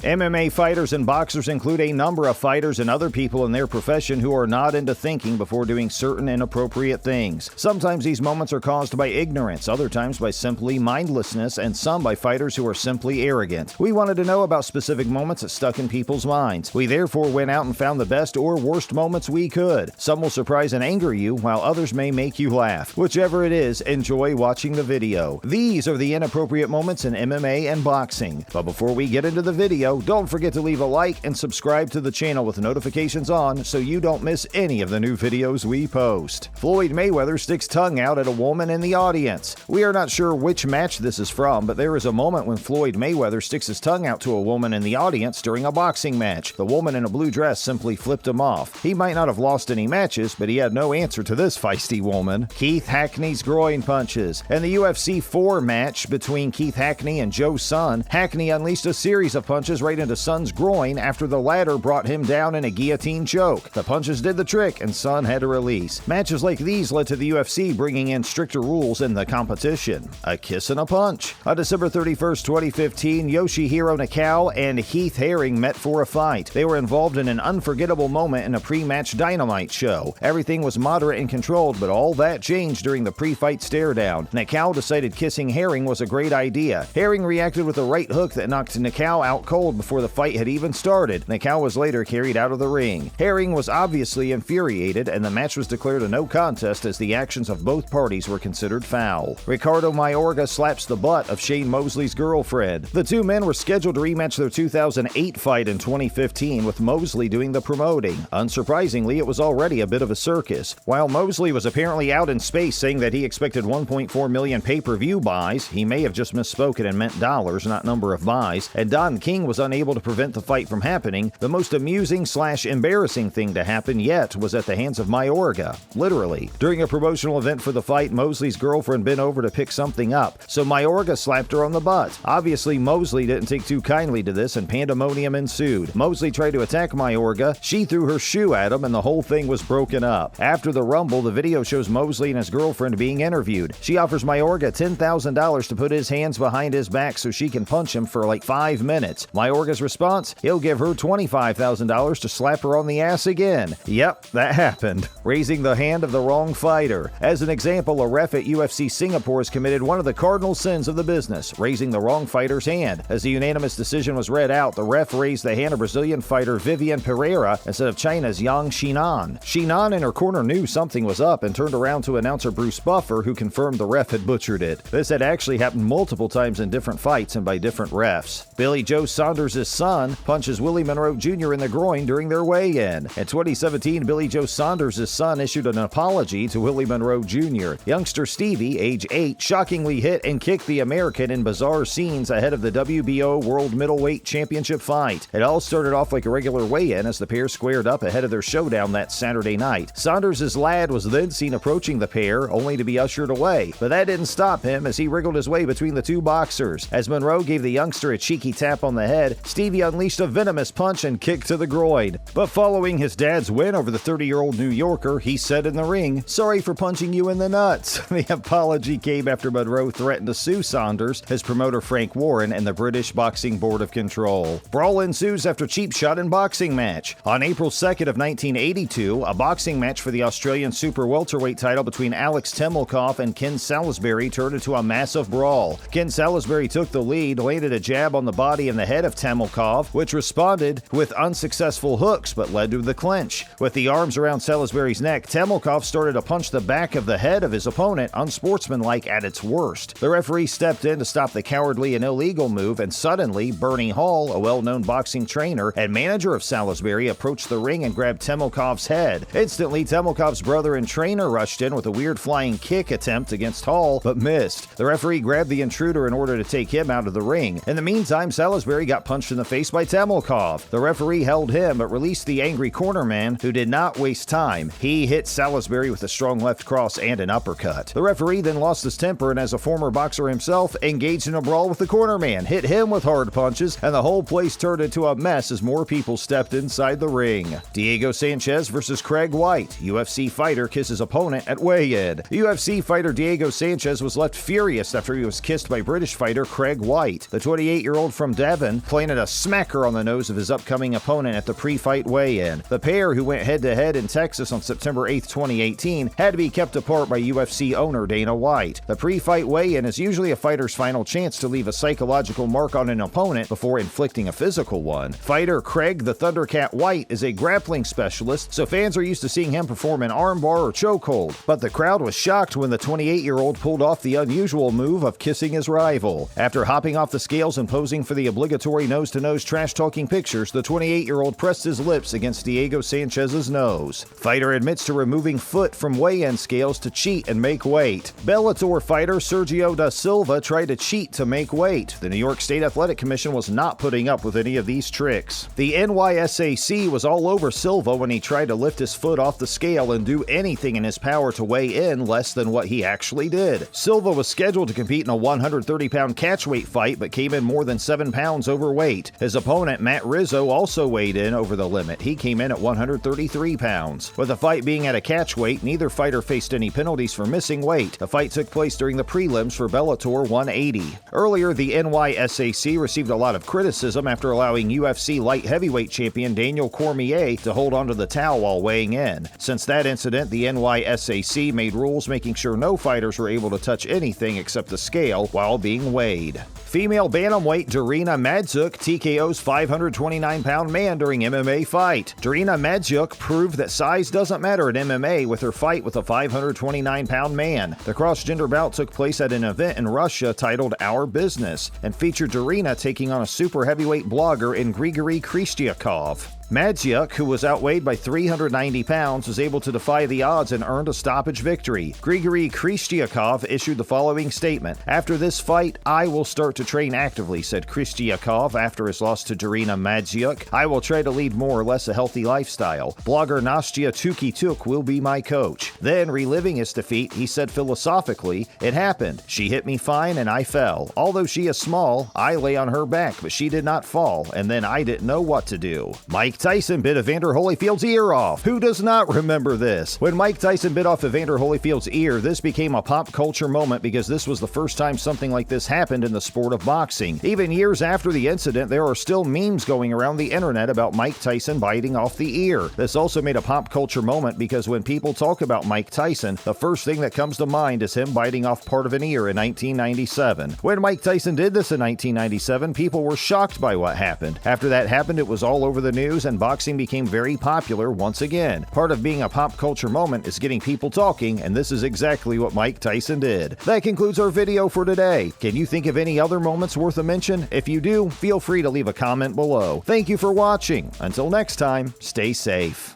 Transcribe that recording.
MMA fighters and boxers include a number of fighters and other people in their profession who are not into thinking before doing certain inappropriate things. Sometimes these moments are caused by ignorance, other times by simply mindlessness, and some by fighters who are simply arrogant. We wanted to know about specific moments that stuck in people's minds. We therefore went out and found the best or worst moments we could. Some will surprise and anger you, while others may make you laugh. Whichever it is, enjoy watching the video. These are the inappropriate moments in MMA and boxing. But before we get into the video, don't forget to leave a like and subscribe to the channel with notifications on so you don't miss any of the new videos we post. Floyd Mayweather sticks tongue out at a woman in the audience. We are not sure which match this is from, but there is a moment when Floyd Mayweather sticks his tongue out to a woman in the audience during a boxing match. The woman in a blue dress simply flipped him off. He might not have lost any matches, but he had no answer to this feisty woman. Keith Hackney's groin punches. In the UFC 4 match between Keith Hackney and Joe Son, Hackney unleashed a series of punches right into Son's groin after the latter brought him down in a guillotine choke. The punches did the trick, and Son had to release. Matches like these led to the UFC bringing in stricter rules in the competition. A kiss and a punch. On December 31st, 2015, Yoshihiro Nakao and Heath Herring met for a fight. They were involved in an unforgettable moment in a pre-match Dynamite show. Everything was moderate and controlled, but all that changed during the pre-fight stare-down. Nakao decided kissing Herring was a great idea. Herring reacted with a right hook that knocked Nakao out cold before the fight had even started. Nakao was later carried out of the ring. Herring was obviously infuriated, and the match was declared a no contest as the actions of both parties were considered foul. Ricardo Mayorga slaps the butt of Shane Mosley's girlfriend. The two men were scheduled to rematch their 2008 fight in 2015, with Mosley doing the promoting. Unsurprisingly, it was already a bit of a circus. While Mosley was apparently out in space saying that he expected 1.4 million pay-per-view buys, he may have just misspoken and meant dollars, not number of buys, and Don King was unable to prevent the fight from happening. The most amusing/embarrassing thing to happen yet was at the hands of Mayorga. Literally. During a promotional event for the fight, Mosley's girlfriend bent over to pick something up, so Mayorga slapped her on the butt. Obviously, Mosley didn't take too kindly to this, and pandemonium ensued. Mosley tried to attack Mayorga, she threw her shoe at him, and the whole thing was broken up. After the rumble, the video shows Mosley and his girlfriend being interviewed. She offers Mayorga $10,000 to put his hands behind his back so she can punch him for like 5 minutes. Mayorga's response? He'll give her $25,000 to slap her on the ass again. Yep, that happened. Raising the hand of the wrong fighter. As an example, a ref at UFC Singapore has committed one of the cardinal sins of the business, raising the wrong fighter's hand. As the unanimous decision was read out, the ref raised the hand of Brazilian fighter Vivian Pereira instead of China's Yang Xinan. Xinan in her corner knew something was up and turned around to announcer Bruce Buffer, who confirmed the ref had butchered it. This had actually happened multiple times in different fights and by different refs. Billy Joe Saunders' son punches Willie Monroe Jr. in the groin during their weigh-in. In 2017, Billy Joe Saunders' son issued an apology to Willie Monroe Jr. Youngster Stevie, age 8, shockingly hit and kicked the American in bizarre scenes ahead of the WBO World Middleweight Championship fight. It all started off like a regular weigh-in as the pair squared up ahead of their showdown that Saturday night. Saunders' lad was then seen approaching the pair, only to be ushered away. But that didn't stop him as he wriggled his way between the two boxers. As Monroe gave the youngster a cheeky tap on the head, Stevie unleashed a venomous punch and kick to the groin. But following his dad's win over the 30-year-old New Yorker, he said in the ring, "Sorry for punching you in the nuts." The apology came after Monroe threatened to sue Saunders, his promoter Frank Warren, and the British Boxing Board of Control. Brawl ensues after cheap shot in boxing match. On April 2nd of 1982, a boxing match for the Australian super welterweight title between Alex Temmelkoff and Ken Salisbury turned into a massive brawl. Ken Salisbury took the lead, landed a jab on the body and the head of Temmelkoff, which responded with unsuccessful hooks but led to the clinch. With the arms around Salisbury's neck, Temmelkoff started to punch the back of the head of his opponent, unsportsmanlike at its worst. The referee stepped in to stop the cowardly and illegal move, and suddenly, Bernie Hall, a well-known boxing trainer and manager of Salisbury, approached the ring and grabbed Temmelkoff's head. Instantly, Temmelkoff's brother and trainer rushed in with a weird flying kick attempt against Hall, but missed. The referee grabbed the intruder in order to take him out of the ring. In the meantime, Salisbury got punched in the face by Temmelkoff. The referee held him, but released the angry cornerman, who did not waste time. He hit Salisbury with a strong left cross and an uppercut. The referee then lost his temper and, as a former boxer himself, engaged in a brawl with the cornerman, hit him with hard punches, and the whole place turned into a mess as more people stepped inside the ring. Diego Sanchez versus Craig White. UFC fighter kisses opponent at weigh-in. UFC fighter Diego Sanchez was left furious after he was kissed by British fighter Craig White. The 28-year-old from Devon planted a smacker on the nose of his upcoming opponent at the pre-fight weigh-in. The pair, who went head-to-head in Texas on September 8, 2018, had to be kept apart by UFC owner Dana White. The pre-fight weigh-in is usually a fighter's final chance to leave a psychological mark on an opponent before inflicting a physical one. Fighter Craig the Thundercat White is a grappling specialist, so fans are used to seeing him perform an armbar or chokehold, but the crowd was shocked when the 28-year-old pulled off the unusual move of kissing his rival. After hopping off the scales and posing for the obligatory nose-to-nose trash-talking pictures, the 28-year-old pressed his lips against Diego Sanchez's nose. Fighter admits to removing foot from weigh-in scales to cheat and make weight. Bellator fighter Sergio da Silva tried to cheat to make weight. The New York State Athletic Commission was not putting up with any of these tricks. The NYSAC was all over Silva when he tried to lift his foot off the scale and do anything in his power to weigh in less than what he actually did. Silva was scheduled to compete in a 130-pound catchweight fight but came in more than 7 pounds overweight. His opponent, Matt Rizzo, also weighed in over the limit. He came in at 133 pounds. With the fight being at a catchweight, neither fighter faced any penalties for missing weight. The fight took place during the prelims for Bellator 180. Earlier, the NYSAC received a lot of criticism after allowing UFC light heavyweight champion Daniel Cormier to hold onto the towel while weighing in. Since that incident, the NYSAC made rules making sure no fighters were able to touch anything except the scale while being weighed. Female bantamweight Darina Madzuk TKO's 529-pound man during MMA fight. Darina Madzuk proved that size doesn't matter in MMA with her fight with a 529-pound man. The cross-gender bout took place at an event in Russia titled Our Business and featured Darina taking on a super heavyweight blogger in Grigory Krishtyakov. Madzuk, who was outweighed by 390 pounds, was able to defy the odds and earned a stoppage victory. Grigory Krishtyakov issued the following statement: "After this fight, I will start to train actively," said Krishtyakov after his loss to Darina Madzuk. "I will try to lead more or less a healthy lifestyle. Blogger Nastya Tukituk will be my coach." Then, reliving his defeat, he said philosophically, "It happened. She hit me fine and I fell. Although she is small, I lay on her back, but she did not fall, and then I didn't know what to do." Mike Tyson bit Evander Holyfield's ear off. Who does not remember this? When Mike Tyson bit off Evander Holyfield's ear, this became a pop culture moment because this was the first time something like this happened in the sport of boxing. Even years after the incident, there are still memes going around the internet about Mike Tyson biting off the ear. This also made a pop culture moment because when people talk about Mike Tyson, the first thing that comes to mind is him biting off part of an ear in 1997. When Mike Tyson did this in 1997, people were shocked by what happened. After that happened, it was all over the news and boxing became very popular once again. Part of being a pop culture moment is getting people talking, and this is exactly what Mike Tyson did. That concludes our video for today. Can you think of any other moments worth a mention? If you do, feel free to leave a comment below. Thank you for watching. Until next time, stay safe.